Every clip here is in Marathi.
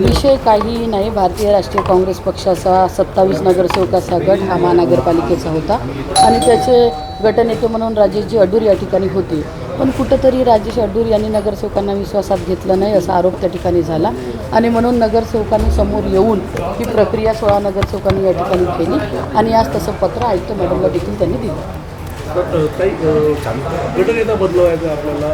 विषय काही नाही. भारतीय राष्ट्रीय काँग्रेस पक्षाचा 27 नगरसेवकाचा गट हा महानगरपालिकेचा होता आणि त्याचे गटनेते म्हणून राजेशजी अडूर या ठिकाणी होते. पण कुठंतरी राजेश अडूर यांनी नगरसेवकांना विश्वासात घेतलं नाही असा आरोप त्या ठिकाणी झाला आणि म्हणून नगरसेवकांनी समोर येऊन ही प्रक्रिया 16 नगरसेवकांनी या ठिकाणी केली आणि आज तसं पत्र आयुक्त मॅडमला देखील त्यांनी दिलं. काही गटनेता बदलवायचा आपल्याला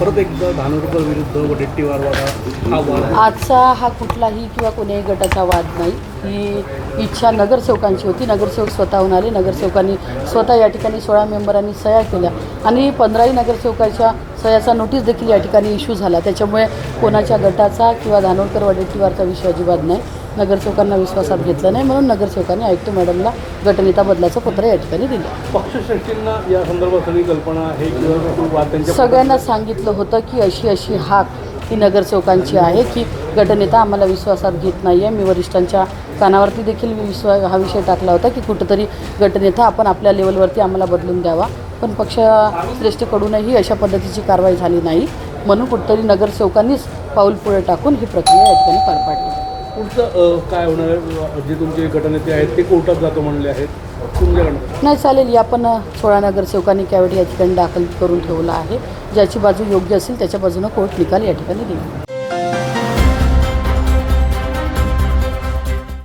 परत एकदा धानोरकर विरुद्ध वडेट्टीवार वादा हा वाद आजचा हा कुठलाही किंवा कोणत्याही गटाचा वाद नाही. ही इच्छा नगरसेवकांची होती. नगरसेवक स्वतःहून आले. नगरसेवकांनी स्वतः या ठिकाणी 16 मेंबरांनी सह्या केल्या आणि 15ही नगरसेवकाच्या सह्याचा नोटीस देखील या ठिकाणी इश्यू झाला. त्याच्यामुळे कोणाच्या गटाचा किंवा धानोरकर वडेट्टीवारचा विषय अजिबात नाही. नगरसेवकांना विश्वासात घेतलं नाही म्हणून नगरसेवकांनी आयुक्त मॅडमला गटनेता बदलाचं पत्र या ठिकाणी दिलं. पक्षश्रेष्ठींना या संदर्भात सगळी कल्पना आहे किंवा वाद त्यांच्या सगळ्यांना सांगितलं होतं की अशी हाक ही नगरसेवकांची आहे की गटनेता आम्हाला विश्वासात घेत नाही आहे. मी वरिष्ठांच्या कानावरती देखील हा विषय टाकला होता की कुठंतरी गटनेता आपण आपल्या लेवलवरती आम्हाला बदलून द्यावा. पण पक्षश्रेष्ठीकडूनही अशा पद्धतीची कारवाई झाली नाही म्हणून कुठंतरी नगरसेवकांनीच पाऊल पुढे टाकून ही प्रक्रिया या ठिकाणी पार पाडली. पुढचं काय होणार आहे? जे तुमचे गटनेते आहेत ते कोर्टात जातो म्हणले आहेत तुमच्याकडनं नाही चालेल. या पण 16 नगरसेवकांनी कॅव्हिटी या ठिकाणी दाखल करून ठेवला आहे. ज्याची बाजू योग्य असेल त्याच्या बाजूनं कोर्ट निकाल या ठिकाणी देईल.